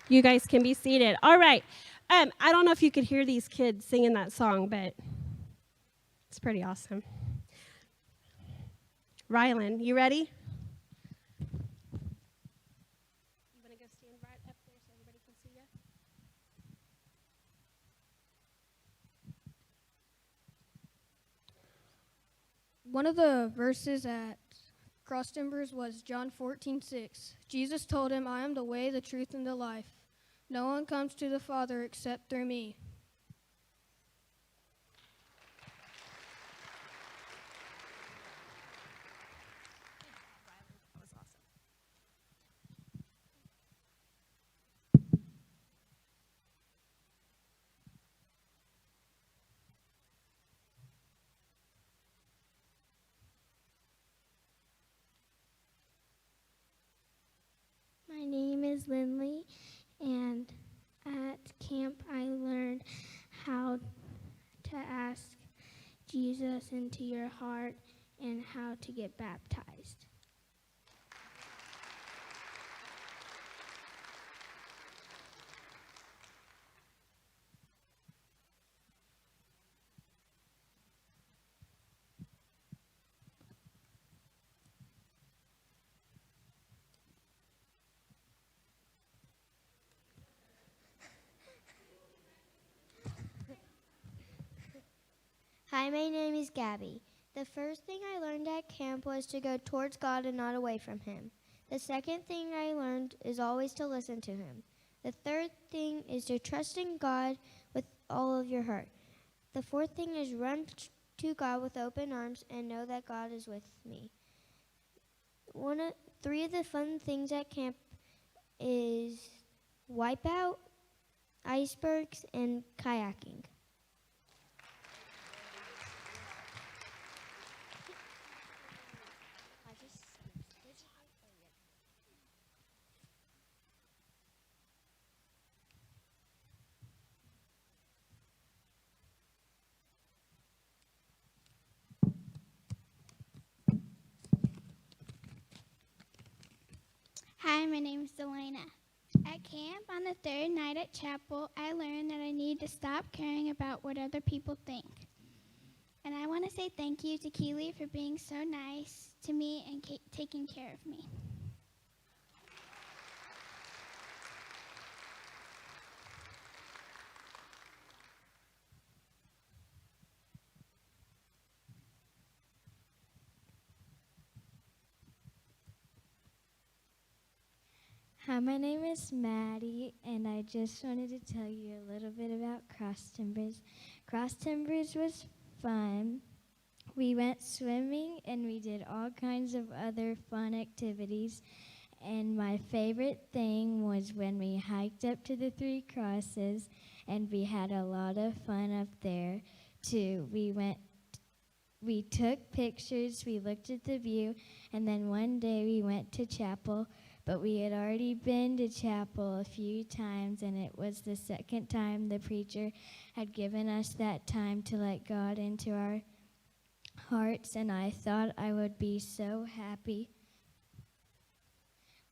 You guys can be seated. All right. I don't know if you could hear these kids singing that song, but it's pretty awesome. Rylan, you ready? You want to go stand right up there so everybody can see you? One of the verses at CrossTimbers was John 14:6. Jesus told him, I am the way, the truth, and the life. No one comes to the Father except through me. That was awesome. My name is Lindley, and at camp I learned how to ask Jesus into your heart and how to get baptized. Hi, my name is Gabby. The first thing I learned at camp was to go towards God and not away from Him. The second thing I learned is always to listen to Him. The third thing is to trust in God with all of your heart. The fourth thing is run to God with open arms and know that God is with me. Three of the fun things at camp is wipeout, icebergs, and kayaking. Hi, my name is Delana. At camp on the third night at chapel, I learned that I need to stop caring about what other people think. And I want to say thank you to Keely for being so nice to me and taking care of me. Hi, my name is Maddie, and I just wanted to tell you a little bit about CrossTimbers. CrossTimbers was fun. We went swimming, and we did all kinds of other fun activities. And my favorite thing was when we hiked up to the Three Crosses, and we had a lot of fun up there, too. We took pictures, we looked at the view, and then one day we went to chapel. But we had already been to chapel a few times, and it was the second time the preacher had given us that time to let God into our hearts, and I thought I would be so happy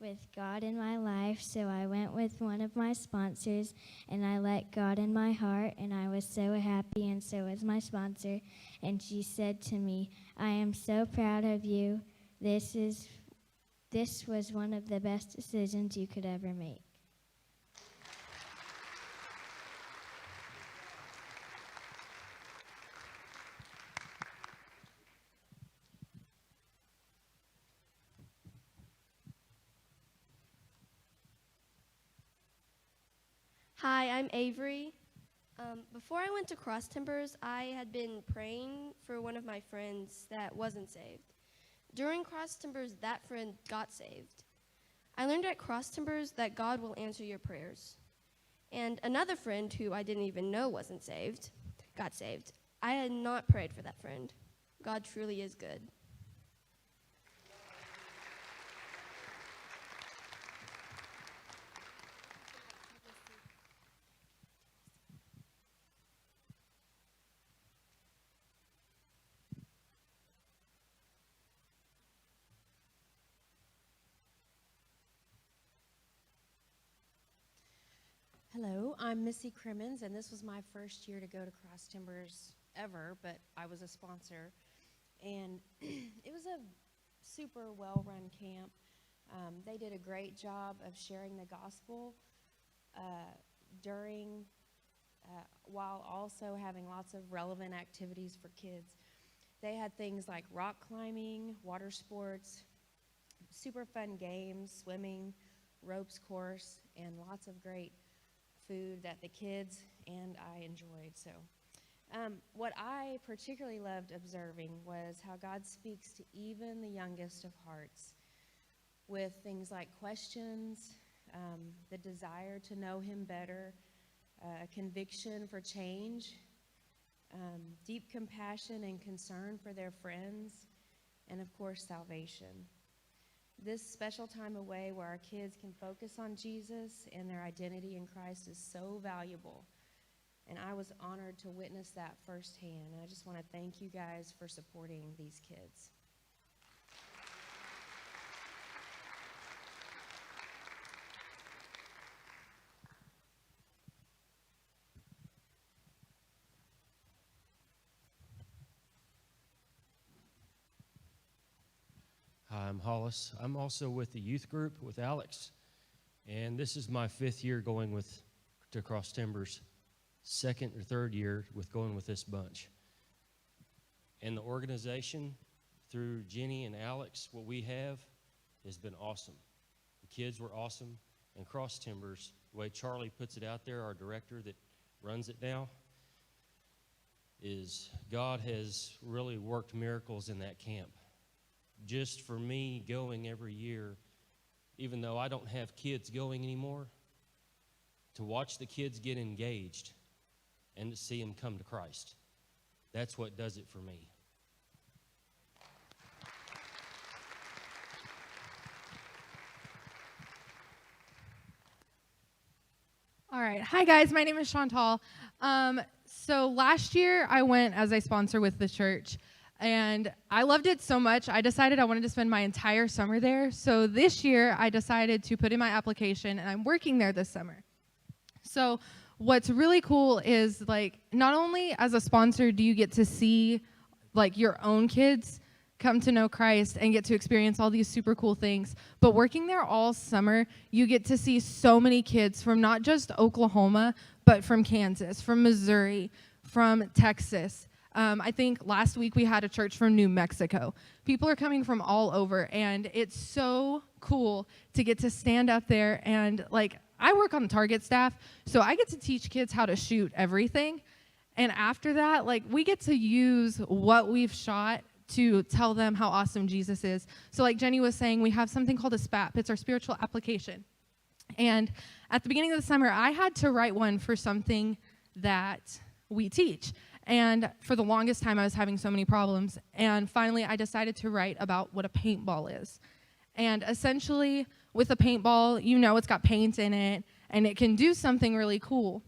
with God in my life, so I went with one of my sponsors, and I let God in my heart, and I was so happy, and so was my sponsor, and she said to me, I am so proud of you. This was one of the best decisions you could ever make. Hi, I'm Avery. Before I went to CrossTimbers, I had been praying for one of my friends that wasn't saved. During CrossTimbers, that friend got saved. I learned at CrossTimbers that God will answer your prayers. And another friend who I didn't even know wasn't saved got saved. I had not prayed for that friend. God truly is good. Hello, I'm Missy Crimmins, and this was my first year to go to CrossTimbers ever, but I was a sponsor. And it was a super well-run camp. They did a great job of sharing the gospel during, while also having lots of relevant activities for kids. They had things like rock climbing, water sports, super fun games, swimming, ropes course, and lots of great food that the kids and I enjoyed. So what I particularly loved observing was how God speaks to even the youngest of hearts with things like questions, the desire to know him better, a conviction for change, deep compassion and concern for their friends, and of course salvation. This special time away where our kids can focus on Jesus and their identity in Christ is so valuable. And I was honored to witness that firsthand. And I just want to thank you guys for supporting these kids. Hi, I'm Hollis. I'm also with the youth group with Alex, and this is my 5th year going to CrossTimbers, 2nd or 3rd year going with this bunch. And the organization, through Jenny and Alex, what we have has been awesome. The kids were awesome, and CrossTimbers, the way Charlie puts it out there, our director that runs it now, is God has really worked miracles in that camp. Just for me going every year, even though I don't have kids going anymore, to watch the kids get engaged and to see them come to Christ. That's what does it for me. All right. Hi, guys. My name is Chantal. So last year, I went as a sponsor with the church, and I loved it so much, I decided I wanted to spend my entire summer there. So this year, I decided to put in my application, and I'm working there this summer. So what's really cool is, like, not only as a sponsor do you get to see, like, your own kids come to know Christ and get to experience all these super cool things, but working there all summer, you get to see so many kids from not just Oklahoma, but from Kansas, from Missouri, from Texas. I think last week we had a church from New Mexico. People are coming from all over, and it's so cool to get to stand up there and, like, I work on the Target staff, so I get to teach kids how to shoot everything. And after that, like, we get to use what we've shot to tell them how awesome Jesus is. So like Jenny was saying, we have something called a SPAP. It's our spiritual application. And at the beginning of the summer, I had to write one for something that we teach. And for the longest time, I was having so many problems. And finally, I decided to write about what a paintball is. And essentially, with a paintball, you know it's got paint in it, and it can do something really cool.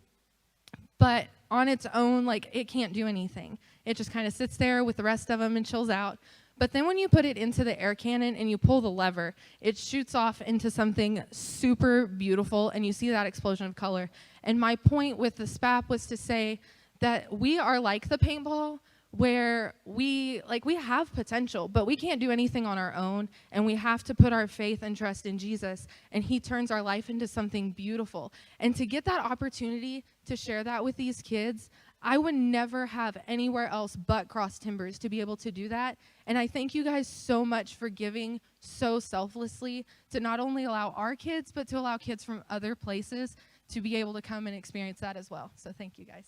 But on its own, like, it can't do anything. It just kind of sits there with the rest of them and chills out. But then when you put it into the air cannon and you pull the lever, it shoots off into something super beautiful, and you see that explosion of color. And my point with the SPAP was to say that we are like the paintball, where we have potential, but we can't do anything on our own, and we have to put our faith and trust in Jesus, and he turns our life into something beautiful. And to get that opportunity to share that with these kids, I would never have anywhere else but CrossTimbers to be able to do that. And I thank you guys so much for giving so selflessly to not only allow our kids, but to allow kids from other places to be able to come and experience that as well. So thank you guys.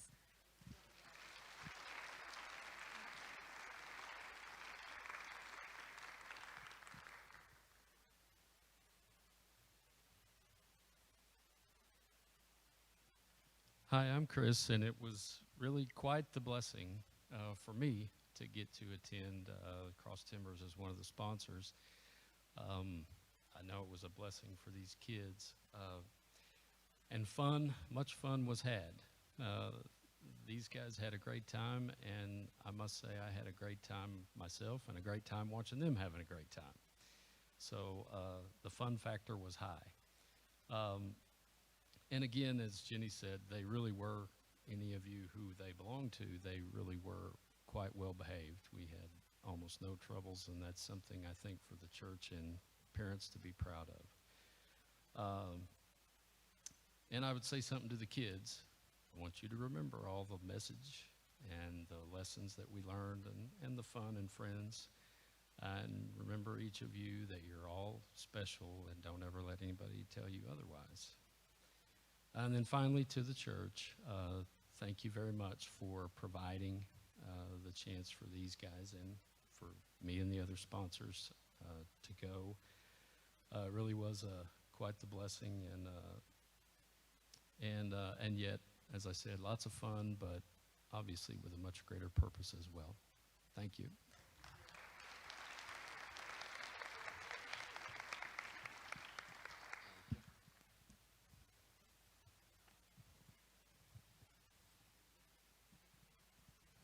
Hi, I'm Chris, and it was really quite the blessing for me to get to attend CrossTimbers as one of the sponsors. I know it was a blessing for these kids, and much fun was had. These guys had a great time, and I must say I had a great time myself and a great time watching them having a great time. So the fun factor was high. And again, as Jenny said, they really were, any of you who they belonged to, they really were quite well behaved. We had almost no troubles, and that's something I think for the church and parents to be proud of. And I would say something to the kids. I want you to remember all the message and the lessons that we learned, and the fun and friends. And remember, each of you, that you're all special, and don't ever let anybody tell you otherwise. And then finally, to the church, thank you very much for providing the chance for these guys and for me and the other sponsors to go. It really was quite the blessing, and yet, as I said, lots of fun, but obviously with a much greater purpose as well. Thank you.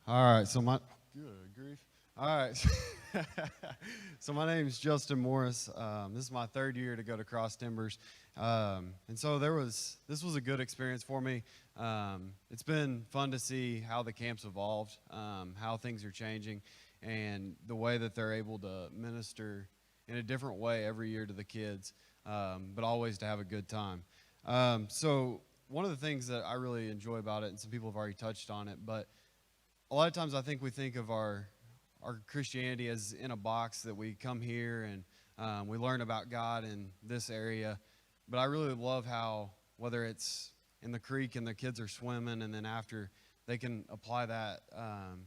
All right, so good grief. All right, so my name is Justin Morris. This is my third year to go to CrossTimbers, and so this was a good experience for me. It's been fun to see how the camp's evolved, how things are changing, and the way that they're able to minister in a different way every year to the kids, but always to have a good time. So one of the things that I really enjoy about it, and some people have already touched on it, but a lot of times I think we think of our Christianity as in a box, that we come here and we learn about God in this area. But I really love how, whether it's in the creek and the kids are swimming, and then after they can apply that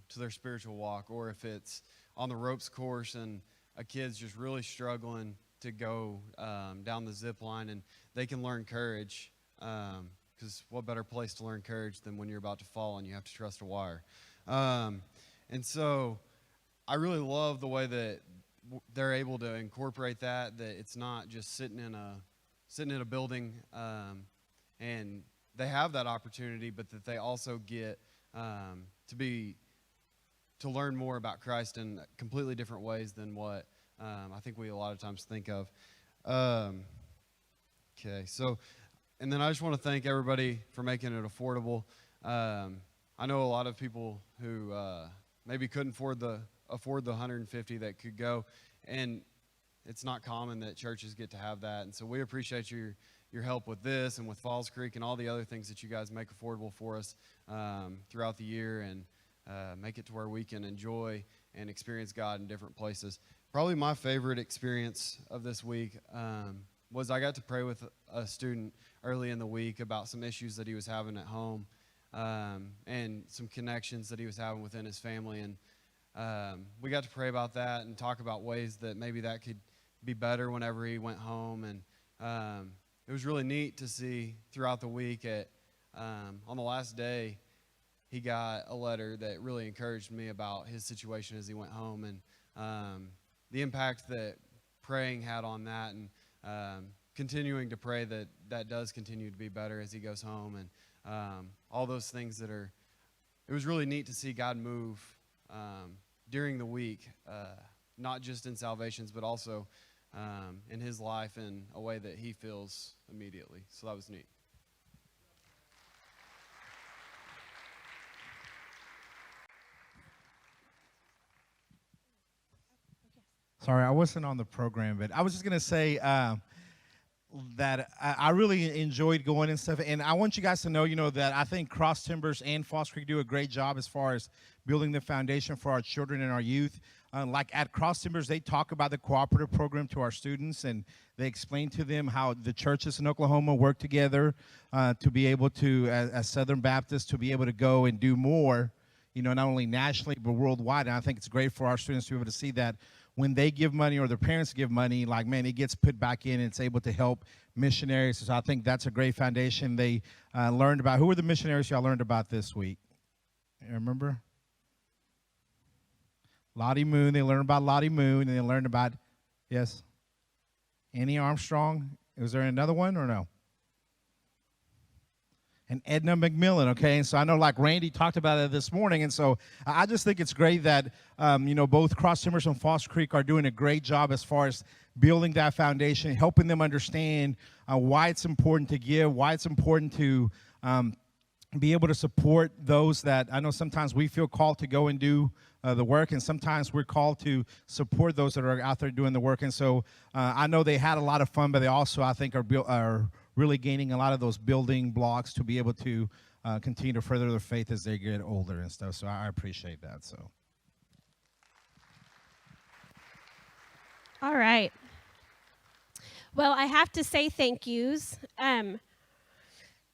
to their spiritual walk, or if it's on the ropes course and a kid's just really struggling to go down the zip line, and they can learn courage, because what better place to learn courage than when you're about to fall and you have to trust a wire. And so I really love the way that they're able to incorporate that it's not just sitting in a building, and they have that opportunity, but that they also get to learn more about Christ in completely different ways than what I think we a lot of times think of. Okay, so, and then I just want to thank everybody for making it affordable. I know a lot of people who maybe couldn't afford the 150 that could go, and it's not common that churches get to have that. And so we appreciate your help with this and with Falls Creek and all the other things that you guys make affordable for us throughout the year, and make it to where we can enjoy and experience God in different places. Probably my favorite experience of this week was I got to pray with a student early in the week about some issues that he was having at home, and some connections that he was having within his family. And we got to pray about that and talk about ways that maybe that could be better whenever he went home. And it was really neat to see throughout the week on the last day, he got a letter that really encouraged me about his situation as he went home, and the impact that praying had on that, and continuing to pray that that does continue to be better as he goes home, and all those things that are, it was really neat to see God move during the week, not just in salvations, but also in his life in a way that he feels immediately. So that was neat. Sorry, I wasn't on the program, but I was just going to say that I really enjoyed going and stuff. And I want you guys to know, that I think CrossTimbers and Falls Creek do a great job as far as building the foundation for our children and our youth. Like at CrossTimbers, they talk about the cooperative program to our students, and they explain to them how the churches in Oklahoma work together to be able to, as Southern Baptists, to be able to go and do more, not only nationally but worldwide. And I think it's great for our students to be able to see that when they give money or their parents give money, like, man, it gets put back in and it's able to help missionaries. So I think that's a great foundation. They learned about, who were the missionaries y'all learned about this week? You remember? Lottie Moon. They learned about Lottie Moon, and they learned about, yes, Annie Armstrong. Was there another one or no? and Edna McMillan, okay? And so I know like Randy talked about it this morning, and so I just think it's great that, both CrossTimbers and Falls Creek are doing a great job as far as building that foundation, helping them understand why it's important to give, why it's important to be able to support those that I know sometimes we feel called to go and do the work, and sometimes we're called to support those that are out there doing the work. And so I know they had a lot of fun, but they also, I think, are really gaining a lot of those building blocks to be able to continue to further their faith as they get older and stuff. So I appreciate that. So. All right. Well, I have to say thank yous.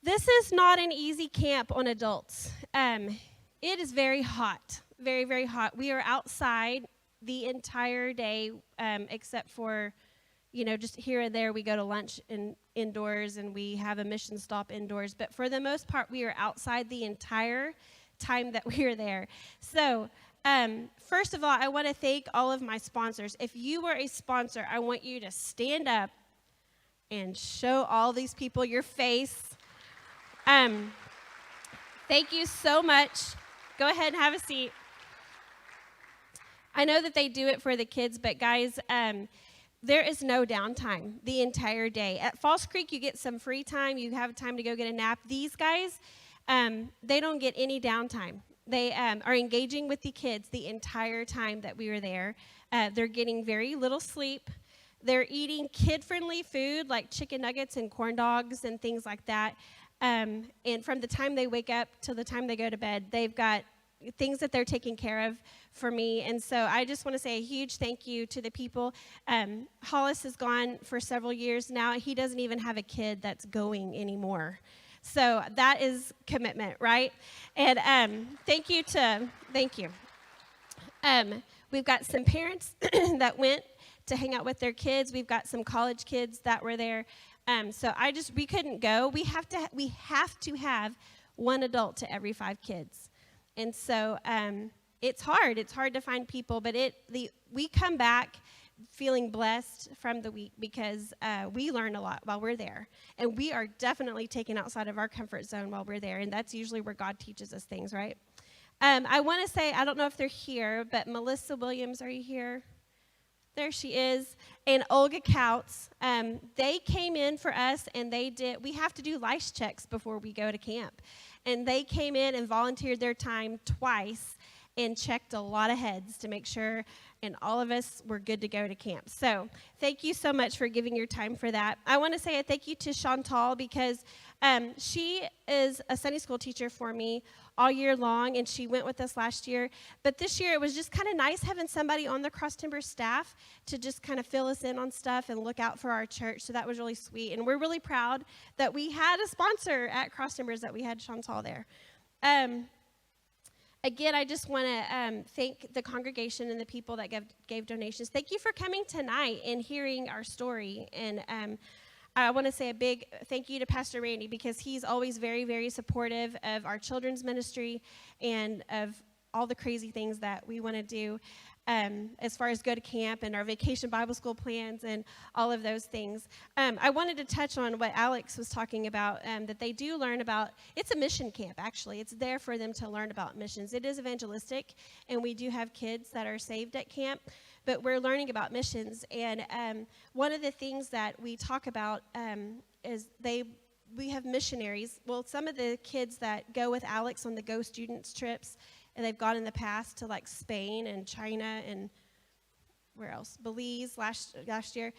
This is not an easy camp on adults. It is very hot, very, very hot. We are outside the entire day, except for, just here and there. We go to lunch indoors, and we have a mission stop indoors. But for the most part, we are outside the entire time that we are there. So, first of all, I want to thank all of my sponsors. If you were a sponsor, I want you to stand up and show all these people your face. Thank you so much. Go ahead and have a seat. I know that they do it for the kids, but guys, there is no downtime the entire day. At Falls Creek, you get some free time. You have time to go get a nap. These guys, they don't get any downtime. They are engaging with the kids the entire time that we were there. They're getting very little sleep. They're eating kid-friendly food like chicken nuggets and corn dogs and things like that. And from the time they wake up till the time they go to bed, they've got things that they're taking care of for me. And so I just want to say a huge thank you to the people. Hollis has gone for several years now. He doesn't even have a kid that's going anymore. So that is commitment, right? And thank you. We've got some parents that went to hang out with their kids. We've got some college kids that were there. So we couldn't go. We have to have one adult to every 5 kids. And so it's hard. It's hard to find people, but we come back feeling blessed from the week because we learn a lot while we're there. And we are definitely taken outside of our comfort zone while we're there, and that's usually where God teaches us things, right? I want to say, I don't know if they're here, but Melissa Williams, are you here? There she is. And Olga Couts, they came in for us, and we have to do lice checks before we go to camp. And they came in and volunteered their time twice and checked a lot of heads to make sure, and all of us were good to go to camp. So thank you so much for giving your time for that. I want to say a thank you to Chantal because she is a Sunday school teacher for me all year long, and she went with us last year. But this year, it was just kind of nice having somebody on the CrossTimbers staff to just kind of fill us in on stuff and look out for our church. So that was really sweet. And we're really proud that we had a sponsor at CrossTimbers, that we had Chantal there. Again, I just want to thank the congregation and the people that gave donations. Thank you for coming tonight and hearing our story. And I want to say a big thank you to Pastor Randy because he's always very, very supportive of our children's ministry and of all the crazy things that we want to do as far as go to camp and our vacation Bible school plans and all of those things. I wanted to touch on what Alex was talking about, that they do learn about. It's a mission camp, actually. It's there for them to learn about missions. It is evangelistic, and we do have kids that are saved at camp, but we're learning about missions. And one of the things that we talk about is we have missionaries. Well, some of the kids that go with Alex on the Go Students trips, and they've gone in the past to like Spain and China and where else? Belize last year.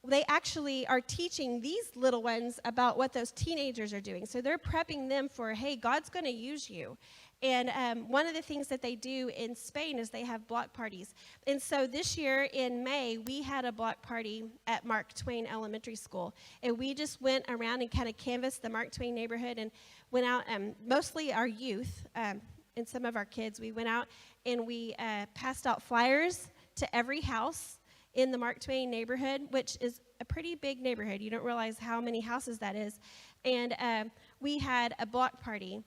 They actually are teaching these little ones about what those teenagers are doing. So they're prepping them for, hey, God's going to use you. And one of the things that they do in Spain is they have block parties. And so this year in May, we had a block party at Mark Twain Elementary School. And we just went around and kind of canvassed the Mark Twain neighborhood and went out, mostly our youth and some of our kids. We went out and we passed out flyers to every house in the Mark Twain neighborhood, which is a pretty big neighborhood. You don't realize how many houses that is. And we had a block party.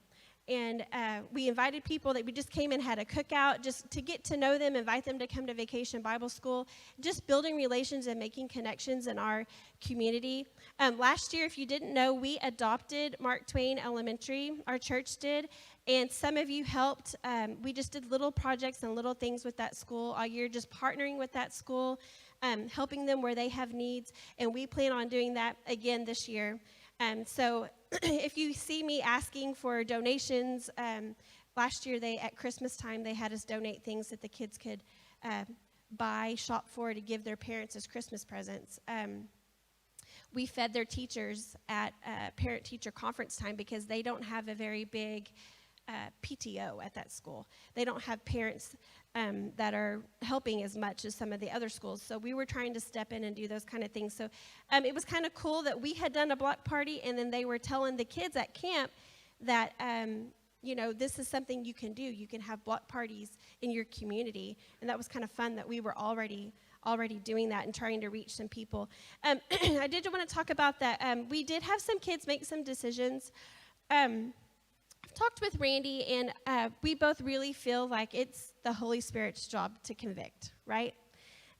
And we invited people that we just came and had a cookout just to get to know them, invite them to come to Vacation Bible School, just building relations and making connections in our community. Last year, if you didn't know, we adopted Mark Twain Elementary. Our church did. And some of you helped. We just did little projects and little things with that school all year, just partnering with that school, helping them where they have needs. And we plan on doing that again this year. So if you see me asking for donations, last year at Christmas time, they had us donate things that the kids could buy, shop for, to give their parents as Christmas presents. We fed their teachers at parent-teacher conference time because they don't have a very big PTO at that school. They don't have parents that are helping as much as some of the other schools. So we were trying to step in and do those kind of things. So it was kind of cool that we had done a block party, and then they were telling the kids at camp that, this is something you can do. You can have block parties in your community. And that was kind of fun that we were already doing that and trying to reach some people. I did want to talk about that. We did have some kids make some decisions. I've talked with Randy, and we both really feel like it's the Holy Spirit's job to convict, right?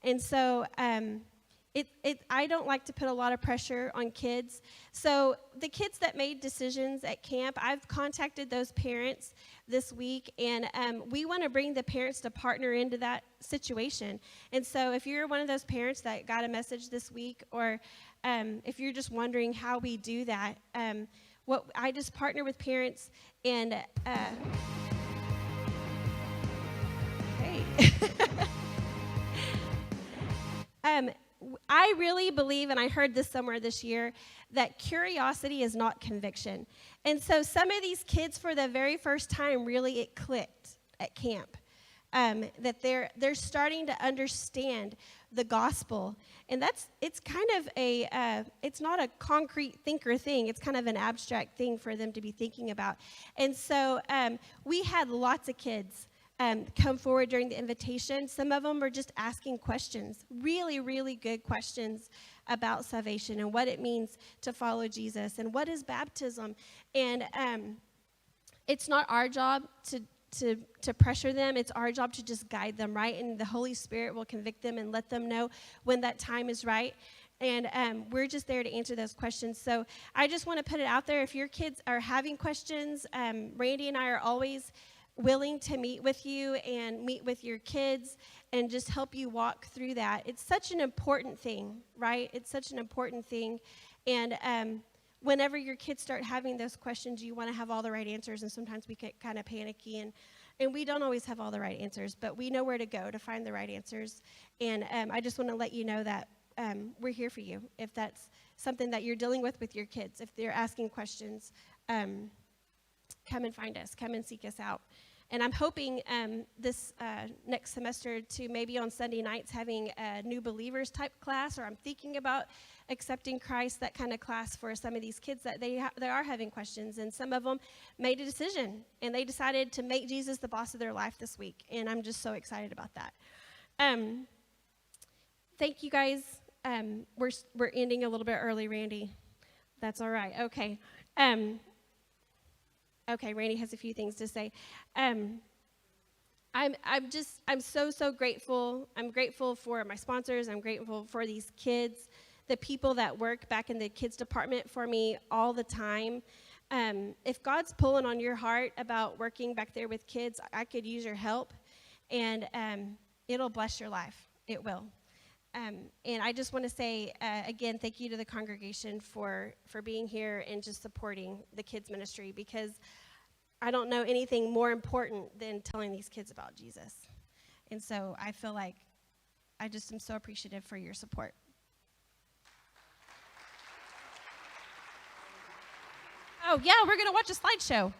And so I don't like to put a lot of pressure on kids. So the kids that made decisions at camp, I've contacted those parents this week, and we want to bring the parents to partner into that situation. And so if you're one of those parents that got a message this week, or if you're just wondering how we do that, I just partner with parents, and hey. I really believe, and I heard this somewhere this year, that curiosity is not conviction. And so some of these kids, for the very first time, really it clicked at camp. That they're starting to understand the gospel. And it's kind of it's not a concrete thinker thing. It's kind of an abstract thing for them to be thinking about. And so we had lots of kids come forward during the invitation. Some of them were just asking questions, really, really good questions about salvation and what it means to follow Jesus and what is baptism. And it's not our job to pressure them. It's our job to just guide them, right? And the Holy Spirit will convict them and let them know when that time is right. And we're just there to answer those questions. So I just want to put it out there. If your kids are having questions, Randy and I are always willing to meet with you and meet with your kids and just help you walk through that. It's such an important thing, right? It's such an important thing. And whenever your kids start having those questions, you want to have all the right answers, and sometimes we get kind of panicky, and we don't always have all the right answers, but we know where to go to find the right answers. And I just want to let you know that we're here for you. If that's something that you're dealing with your kids, if they're asking questions, come and find us. Come and seek us out. And I'm hoping this next semester to maybe on Sunday nights having a new believers type class, or I'm thinking about accepting Christ, that kind of class for some of these kids that they are having questions. And some of them made a decision, and they decided to make Jesus the boss of their life this week. And I'm just so excited about that. Thank you, guys. We're ending a little bit early, Randy. That's all right. Okay. Okay, Randy has a few things to say. I'm so grateful. I'm grateful for my sponsors. I'm grateful for these kids, the people that work back in the kids department for me all the time. If God's pulling on your heart about working back there with kids, I could use your help, and it'll bless your life. It will. And I just want to say, again, thank you to the congregation for being here and just supporting the kids ministry, because I don't know anything more important than telling these kids about Jesus. And so I feel like I just am so appreciative for your support. Oh, yeah, we're going to watch a slideshow.